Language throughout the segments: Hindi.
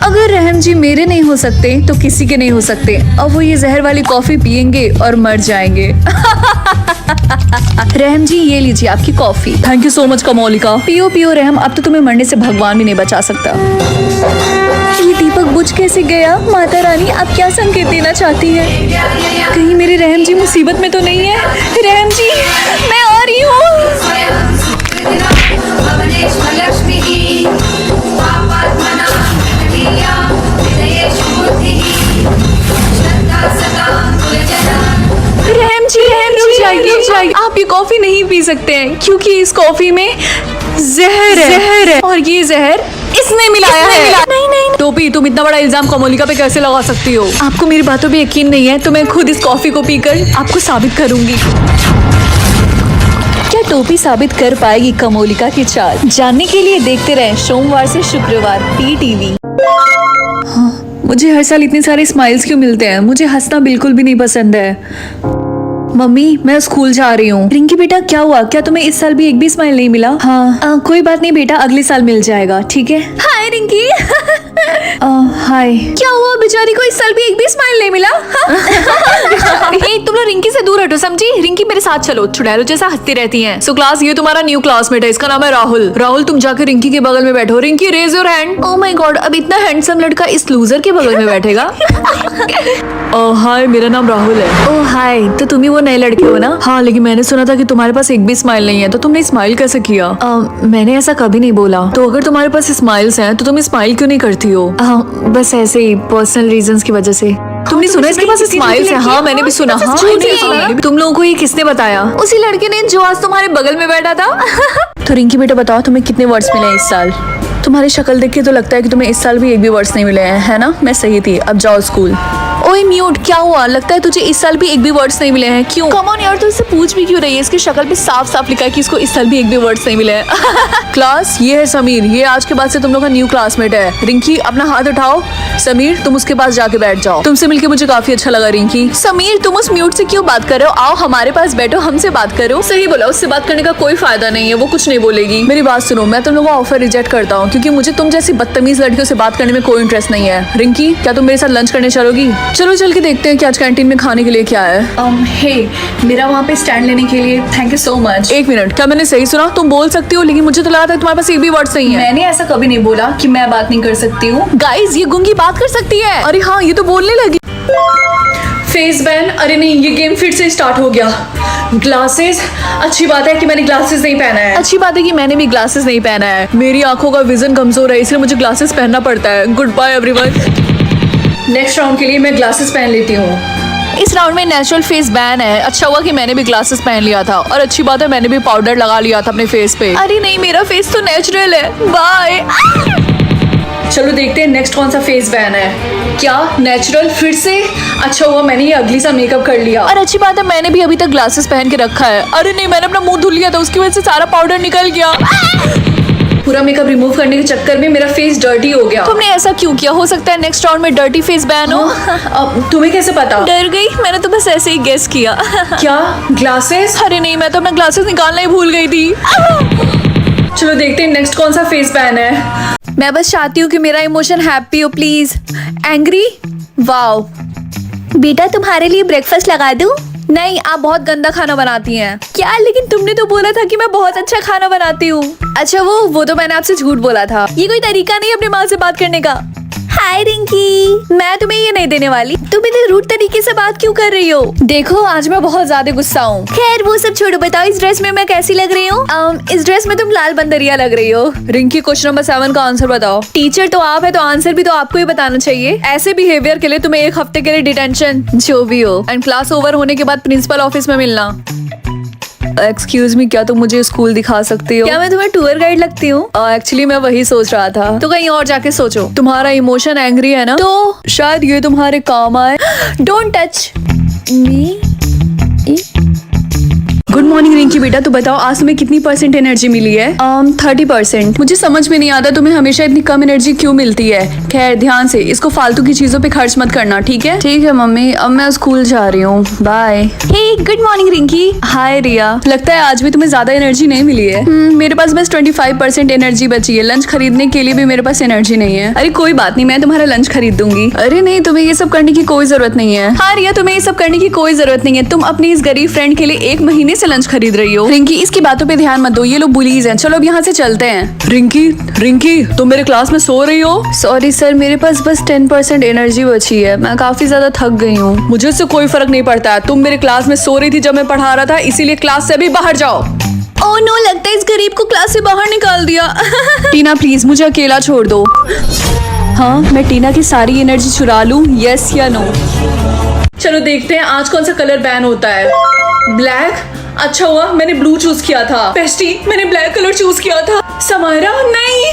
अगर रहम जी मेरे नहीं हो सकते तो किसी के नहीं हो सकते। अब वो ये जहर वाली कॉफी पियेंगे और मर जाएंगे। रहम जी ये लीजिए आपकी coffee. Thank you so much Komolika. पियो पियो रहम, अब तो तुम्हें मरने से भगवान भी नहीं बचा सकता। ये दीपक बुझ कैसे गया? माता रानी आप क्या संकेत देना चाहती है? कहीं मेरे रहम जी मुसीबत में तो नहीं है? रहम जी मैं आ रही हूँ। रहम जी रुक जाइए। आप ये कॉफी नहीं पी सकते हैं क्योंकि इस कॉफी में जहर है और ये जहर इसने मिलाया है। नहीं टोपी, तुम इतना बड़ा इल्जाम कमोलिका पे कैसे लगा सकती हो? आपको मेरी बातों पे यकीन नहीं है तो मैं खुद इस कॉफी को पीकर आपको साबित करूंगी। क्या टोपी साबित कर पाएगी कमोलिका की चाल? जानने के लिए देखते रहें सोमवार से शुक्रवार PTV। मुझे हर साल इतने सारे स्माइल्स क्यों मिलते हैं? मुझे हंसना बिल्कुल भी नहीं पसंद है। मम्मी मैं स्कूल जा रही हूँ। रिंकी बेटा क्या हुआ? क्या तुम्हें इस साल भी एक भी स्माइल नहीं मिला? हाँ कोई बात नहीं बेटा, अगले साल मिल जाएगा, ठीक है? हाय रिंकी। हाय। क्या हुआ बेचारी को इस साल भी एक भी स्माइल नहीं मिला? तुम लोग रिंकी से दूर हटो, समझी? रिंकी मेरे साथ चलो, चुड़ैलो जैसा हंसती रहती हैं। सो क्लास ये तुम्हारा न्यू क्लासमेट है, इसका नाम है राहुल। राहुल तुम जाकर रिंकी के बगल में बैठो। Rinki raise your hand. Oh my god, अब इतना हैंडसम लड़का इस लूजर के बगल में बैठेगा? हाय मेरा नाम राहुल है। ओह हाय, तो तुम ही वो नए लड़के हो ना? हाँ, लेकिन मैंने सुना था कि तुम्हारे पास एक भी स्माइल नहीं है, तो तुमने स्माइल कैसे किया? मैंने ऐसा कभी नहीं बोला। तो अगर तुम्हारे पास स्माइल्स हैं तो तुम स्माइल क्यों नहीं करती हो? बस ऐसे ही पर्सनल रीजंस की वजह से। तुमने सुना इसके पास स्माइल्स है? हाँ मैंने भी सुना। हाँ तुम लोगों को ये किसने बताया? उसी लड़के ने जो आज तुम्हारे बगल में बैठा था। तो रिंकी बेटा बताओ तुम्हें कितने वर्ड्स मिले हैं इस साल? तुम्हारी शक्ल देख के तो लगता है कि तुम्हें इस साल भी एक भी वर्ड्स नहीं मिले हैं, है ना? मैं सही थी, अब जाओ स्कूल। ओए म्यूट, क्या हुआ? लगता है तुझे इस साल भी एक भी वर्ड्स नहीं मिले हैं, क्यों? कम ऑन यार, तू इससे पूछ भी क्यों रही है? इसकी शक्ल पे साफ साफ लिखा है कि इसको इस साल भी एक भी वर्ड्स नहीं मिले हैं। क्लास ये है समीर, ये आज के बाद से तुम लोग का न्यू क्लासमेट है। रिंकी अपना हाथ उठाओ। समीर तुम उसके पास जाके बैठ जाओ। तुमसे मिलके मुझे काफी अच्छा लगा रिंकी। समीर तुम उस म्यूट से क्यों बात कर रहे हो? आओ हमारे पास बैठो, हमसे बात करो। सही बोला, उससे बात करने का कोई फायदा नहीं है, वो कुछ नहीं बोलेगी। मेरी बात सुनो, मैं तुम लोगों का ऑफर रिजेक्ट करता हूँ क्योंकि मुझे तुम जैसी बदतमीज लड़कियों से बात करने में कोई इंटरेस्ट नहीं है। रिंकी क्या तुम मेरे साथ लंच करने चलोगी? चलो चल के देखते हैं कि आज कैंटीन में खाने के लिए क्या है। मेरा वहाँ पे स्टैंड लेने के लिए थैंक यू सो मच। एक मिनट, क्या मैंने सही सुना? तुम बोल सकती हो, लेकिन मुझे तो लगा था तुम्हारे पास एक भी वर्ड्स नहीं है। मैंने ऐसा कभी नहीं बोला कि मैं बात नहीं कर सकती हूँ। गाइस ये गुंगी बात कर सकती है। अरे हाँ, ये तो बोलने लगी। Face ban? अरे नहीं, ये गेम फिर से स्टार्ट हो गया। ग्लासेस? अच्छी बात है कि मैंने ग्लासेस नहीं पहना है। अच्छी बात है कि मैंने भी ग्लासेस नहीं पहना है। मेरी आंखों का विजन कमजोर है, इसलिए मुझे ग्लासेस पहनना पड़ता है। Good bye everyone. Next round के लिए मैं ग्लासेस पहन लेती हूँ। इस राउंड में नेचुरल फेस बैन है। अच्छा हुआ कि मैंने भी ग्लासेस पहन लिया था, और अच्छी बात है मैंने भी पाउडर लगा लिया था अपने फेस पे। अरे नहीं, मेरा फेस तो नेचुरल है। बाय। चलो देखते हैं नेक्स्ट कौन सा फेस बैन है। क्या नेचुरल फिर से? अच्छा हुआ मैंने ये अगली सा मेकअप कर लिया। और अच्छी बात है मैंने भी अभी तक ग्लासेस पहन के रखा है। अरे नहीं, मैंने अपना मुंह धुल लिया था, उसकी वजह से सारा पाउडर निकल गया। पूरा मेकअप रिमूव करने के चक्कर में मेरा फेस डर्टी हो गया। तुमने ऐसा क्यों किया? हो सकता है नेक्स्ट राउंड में डर्टी फेस बैन हो। तुम्हें कैसे पता? डर गई, मैंने तो बस ऐसे ही गेस किया। क्या ग्लासेस? अरे नहीं, मैं तो अपना ग्लासेस निकालना ही भूल गई थी। चलो देखते हैं नेक्स्ट कौन सा फेस बैन है। मैं बस चाहती हूँ कि मेरा इमोशन हैप्पी हो प्लीज। एंग्री? वाओ। बेटा तुम्हारे लिए ब्रेकफास्ट लगा दूं? नहीं, आप बहुत गंदा खाना बनाती हैं। क्या? लेकिन तुमने तो बोला था कि मैं बहुत अच्छा खाना बनाती हूँ। अच्छा वो तो मैंने आपसे झूठ बोला था। ये कोई तरीका नहीं अपनी माँ से बात करने का। हाय रिंकी, मैं तुम्हें ये नहीं देने वाली। तुम इतने रूड तरीके से बात क्यों कर रही हो? देखो आज मैं बहुत ज्यादा गुस्सा हूँ। खैर वो सब छोड़ो, बताओ इस ड्रेस में मैं कैसी लग रही हूँ? इस ड्रेस में तुम लाल बंदरिया लग रही हो। रिंकी क्वेश्चन नंबर 7 का आंसर बताओ। टीचर तो आप है तो आंसर भी तो आपको ही बताना चाहिए। ऐसे बिहेवियर के लिए तुम्हें 1 हफ्ते के लिए डिटेंशन, जो भी हो, एंड क्लास ओवर होने के बाद प्रिंसिपल ऑफिस में मिलना। एक्सक्यूज मी, क्या तुम मुझे स्कूल दिखा सकती हो? क्या मैं तुम्हें टूर गाइड लगती हूँ? एक्चुअली मैं वही सोच रहा था। तो कहीं और जाके सोचो। तुम्हारा इमोशन एंग्री है ना, तो शायद ये तुम्हारे काम आए। Don't touch me. Good morning Rinki बेटा, तो बताओ आज तुम्हें कितनी % एनर्जी मिली है? 30%। मुझे समझ में नहीं आता तुम्हें हमेशा इतनी कम एनर्जी क्यों मिलती है। खैर ध्यान से, इसको फालतू की चीजों पे खर्च मत करना, ठीक है? ठीक है मम्मी, अब मैं स्कूल जा रही हूँ, बाय। हे गुड मॉर्निंग रिंकी। हाय रिया, लगता है आज भी तुम्हें ज्यादा एनर्जी नहीं मिली है। मेरे पास बस 25% एनर्जी बची है। लंच खरीदने के लिए भी मेरे पास एनर्जी नहीं है। अरे कोई बात नहीं, मैं तुम्हारा लंच खरीद दूंगी। अरे नहीं, तुम्हें ये सब करने की कोई जरूरत नहीं है। हाँ रिया, तुम्हें ये सब करने की कोई जरूरत नहीं है। तुम अपनी इस गरीब फ्रेंड के लिए 1 महीने से लंच खरीद रही हो। रिंकी इसकी बातों पे ध्यान मत दो, ये लोग बुलीज हैं। चलो अब यहाँ से चलते हैं। रिंकी रिंकी, तुम मेरे क्लास में सो रही हो? सॉरी सर, मेरे पास बस 10% एनर्जी बची है। मैं काफी ज्यादा थक गई हूँ। मुझे इससे कोई फर्क नहीं पड़ता है। तुम मेरे क्लास में सो रही थी जब मैं पढ़ा रहा था, इसीलिए क्लास से भी बाहर जाओ। ओह नो, लगता है इस गरीब को क्लास से बाहर निकाल दिया। टीना प्लीज मुझे अकेला छोड़ दो। हाँ, मैं टीना की सारी एनर्जी चुरा लूं, यस या नो? चलो देखते हैं आज कौन सा कलर बैन होता है। ब्लैक? अच्छा हुआ मैंने ब्लू चूज किया था। बेस्टी, मैंने ब्लैक कलर चूज किया था। समायरा नहीं,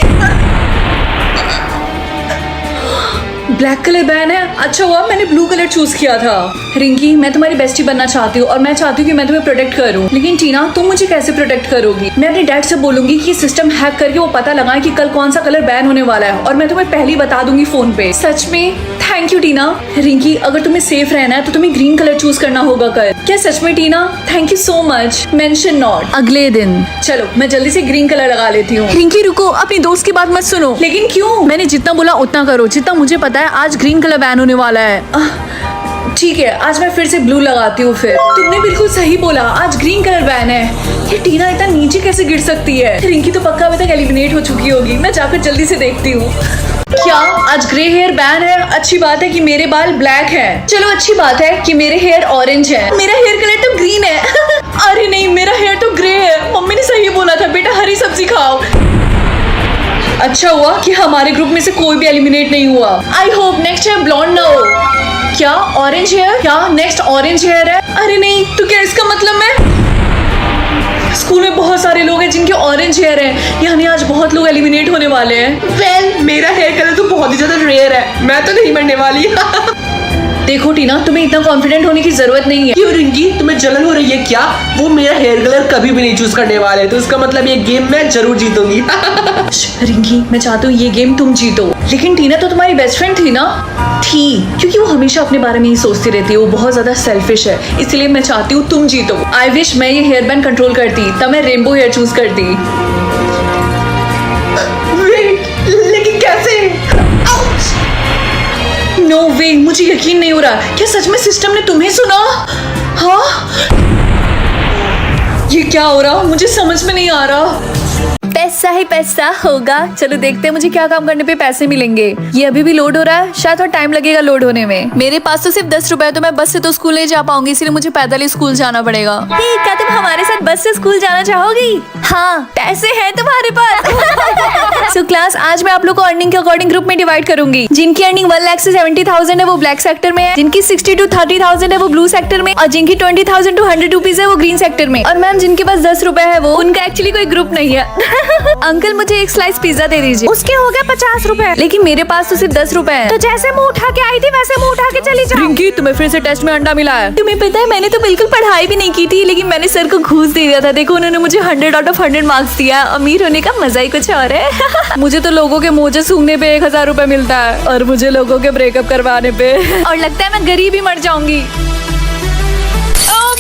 ब्लैक कलर बैन है। अच्छा हुआ मैंने ब्लू कलर चूज किया था। रिंकी, मैं तुम्हारी बेस्टी बनना चाहती हूँ और मैं चाहती हूँ कि मैं तुम्हें प्रोटेक्ट करूँ, लेकिन टीना तुम मुझे कैसे प्रोटेक्ट करोगी? मैं अपने डैड से बोलूंगी कि सिस्टम हैक करके वो पता लगाए कि कल कौन सा कलर बैन होने वाला है, और मैं तुम्हें पहले ही बता दूंगी फोन पे। सच में? थैंक यू टीना। रिंकी, अगर तुम्हें सेफ रहना है तो तुम्हें ग्रीन कलर चूज करना होगा कल। क्या सच में Tina? Thank you so much. Mention not. अगले दिन। चलो मैं जल्दी से ग्रीन कलर लगा लेती हूँ। रिंकी रुको, अपनी दोस्त की बात मत सुनो। लेकिन क्यों? मैंने जितना बोला उतना करो। जितना मुझे पता है आज ग्रीन कलर बैन होने वाला है। ठीक है, आज मैं फिर से ब्लू लगाती हूँ। फिर तुमने बिल्कुल सही बोला, आज ग्रीन कलर बैन है। ये टीना इतना नीचे कैसे गिर सकती है? रिंकी तो पक्का अभी तक एलिमिनेट हो चुकी होगी। मैं जाकर जल्दी से देखती हूँ। क्या आज ग्रे हेयर बैन है? अच्छी बात है कि मेरे बाल ब्लैक हैं। चलो अच्छी बात है कि मेरे हेयर ऑरेंज है। मेरा हेयर कलर तो ग्रीन है। अरे नहीं, मेरा हेयर तो ग्रे है। मम्मी ने सही बोला था, बेटा हरी सब्जी खाओ। अच्छा हुआ कि हमारे ग्रुप में से कोई भी एलिमिनेट नहीं हुआ। I hope next time blonde ना हो। क्या ऑरेंज हेयर? क्या नेक्स्ट ऑरेंज हेयर है? अरे नहीं, तो क्या इसका मतलब मैं स्कूल में बहुत सारे लोग हैं जिनके ऑरेंज हेयर है, यानी आज बहुत लोग एलिमिनेट होने वाले हैं। वेल, मेरा हेयर कलर तो बहुत ही ज्यादा रेयर है, मैं तो नहीं बनने वाली। देखो टीना, तुम्हें इतना कॉन्फिडेंट होने की जरूरत नहीं है। क्यों रिंकी, तुम्हें जलन हो रही है क्या? वो मेरा हेयर कलर कभी भी नहीं चूज करने वाले, तो इसका मतलब ये गेम मैं जरूर जीतूंगी। रिंकी, मैं चाहती हूँ ये गेम तुम जीतो। लेकिन टीना तो तुम्हारी बेस्ट फ्रेंड थी ना? थी, क्योंकि वो हमेशा अपने बारे में ही सोचती रहती है। वो बहुत ज्यादा सेल्फिश है, इसलिए मैं चाहती हूँ तुम जीतो। आई विश मैं ये हेयर बैंड कंट्रोल करती, तब मैं रेनबो हेयर चूज करती। लेकिन कैसे? नो वे, मुझे यकीन नहीं हो रहा। क्या सच में सिस्टम ने तुम्हें सुना? हाँ, ये क्या हो रहा? मुझे समझ में नहीं आ रहा। पैसा ही पैसा होगा। चलो देखते हैं मुझे क्या काम करने पे पैसे मिलेंगे। ये अभी भी लोड हो रहा है, शायद थोड़ा टाइम लगेगा लोड होने में। मेरे पास तो सिर्फ 10 रुपए है, तो मैं बस से तो स्कूल नहीं जा पाऊंगी, इसलिए मुझे पैदल ही स्कूल जाना पड़ेगा। क्या तुम हमारे साथ बस से स्कूल जाना चाहोगी? हाँ, पैसे हैं तुम्हारे पास। सो क्लास, आज मैं आप लोग को अर्निंग के अकॉर्डिंग ग्रुप में डिवाइड करूंगी। जिनकी अर्निंग 1 लाख से 70,000 है वो ब्लैक सेक्टर में है, जिनकी 60 to 30,000 है वो ब्लू सेक्टर में, और जिनकी 20,000 to 100 रुपीज है वो ग्रीन सेक्टर में। और मैम जिनके पास 10 रुपए है वो, उनका एक्चुअली कोई ग्रुप नहीं है। अंकल मुझे 1 स्लाइस पिज्जा दे दीजिए। उसके हो गए 50 रुपए, लेकिन मेरे पास तो सिर्फ 10 रुपए है। तो जैसे मुंह उठा के आई थी वैसे मुंह उठा के चली जाओ। रिंकी, तुम्हें फिर से टेस्ट में अंडा मिला है। तुम्हें पता है मैंने तो बिल्कुल पढ़ाई भी नहीं की थी, लेकिन मैंने सर को घूस दे दिया था। देखो उन्होंने मुझे 100 out of 100 मार्क्स दिया। अमीर होने का मजा ही कुछ और है। मुझे तो लोगों के मोजे सूंघने पे 1000 रुपए मिलता है, और मुझे लोगों के ब्रेकअप करवाने पे और लगता है मैं गरीब ही मर जाऊंगी।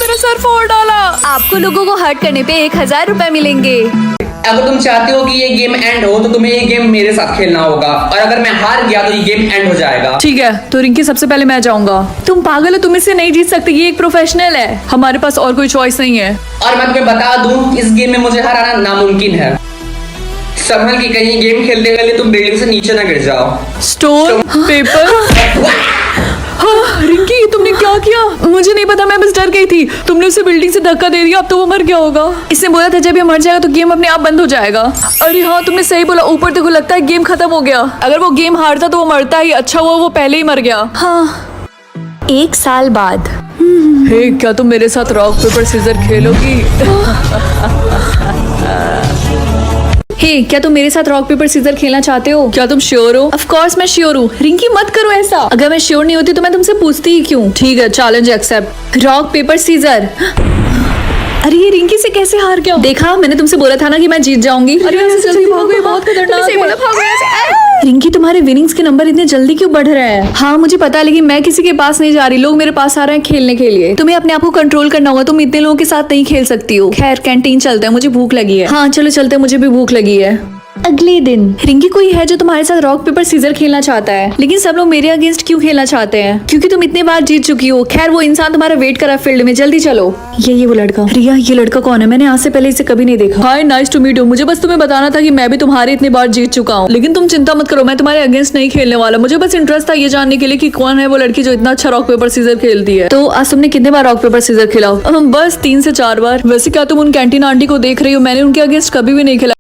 मेरा सर फोड़ डाला। आपको लोगों को हर्ट करने पे 1000 रुपए मिलेंगे। अगर तुम चाहते हो कि ये गेम एंड हो तो तुम्हें ये गेम मेरे साथ खेलना होगा, और अगर मैं हार गया तो ये गेम एंड हो जाएगा। ठीक है, तो रिंकी सबसे पहले मैं जाऊंगा। तुम पागल हो, तुम इससे नहीं जीत सकते। ये एक प्रोफेशनल है, हमारे पास और कोई चॉइस नहीं है। और मैं तुम्हें बता दूं, इस गेम में मुझे हराना नामुमकिन है। संभल के कहीं गेम खेलते खेलते तुम बिल्डिंग से नीचे ना गिर जाओ। Stone paper. हाँ, रिंकी तुमने क्या किया? मुझे नहीं पता, मैं बस डर गई थी। तुमने उसे बिल्डिंग से धक्का दे दिया, अब तो वो मर गया होगा। इसने बोला था जब ये मर जाएगा तो गेम अपने आप बंद हो जाएगा। अरे हाँ, तुमने सही बोला। ऊपर देखो, लगता है गेम खत्म हो गया। अगर वो गेम हारता तो वो मरता ही। अच्छा हुआ वो पहले ही मर गया। हाँ, 1 साल बाद। हे, क्या तुम मेरे साथ रॉक पेपर सीजर खेलोगी? हे, क्या तुम मेरे साथ रॉक पेपर सीजर खेलना चाहते हो? क्या तुम श्योर हो? ऑफ कोर्स मैं श्योर हूँ। रिंकी मत करो ऐसा। अगर मैं श्योर नहीं होती तो मैं तुमसे पूछती ही क्यों? ठीक है, challenge accept. Rock paper scissor. अरे ये रिंकी से कैसे हार गया? देखा, मैंने तुमसे बोला था ना कि मैं जीत जाऊंगी। अरे यहाँ से जल्दी भागो, ये बहुत खतरनाक है। रिंकी, तुम्हारे विनिंग्स के नंबर इतने जल्दी क्यों बढ़ रहे हैं? हाँ मुझे पता है, लेकिन मैं किसी के पास नहीं जा रही, लोग मेरे पास आ रहे हैं खेलने के लिए। तुम्हें अपने आप को कंट्रोल करना होगा, तुम इतने लोगों के साथ नहीं खेल सकती हो। खैर कैंटीन चलते हैं, मुझे भूख लगी है। हाँ चलो चलते हैं, मुझे भी भूख लगी है। अगले दिन, रिंकी कोई है जो तुम्हारे साथ रॉक पेपर सीजर खेलना चाहता है, लेकिन सब लोग मेरे अगेंस्ट क्यों खेलना चाहते हैं? क्योंकि तुम इतने बार जीत चुकी हो। खैर वो इंसान तुम्हारा वेट कर रहा है फील्ड में, जल्दी चलो। ये वो लड़का। रिया, ये लड़का कौन है? मैंने आज से पहले इसे कभी नहीं देखा। हाय, नाइस टू मीट यू। मुझे बस तुम्हें बताना था कि मैं भी तुम्हारे इतने बार जीत चुका हूँ, लेकिन तुम चिंता मत करो, मैं तुम्हारे अगेंस्ट नहीं खेलने वाला। मुझे बस इंटरेस्ट था ये जानने के लिए कि कौन है वो लड़की जो इतना अच्छा रॉक पेपर सीजर खेलती है। तो आज तुमने कितने बार रॉक पेपर सीजर खेला? बस 3 से 4 बार। वैसे क्या तुम उन कैंटीन आंटी को देख रही हो? मैंने उनके अगेंस्ट कभी भी नहीं खेला।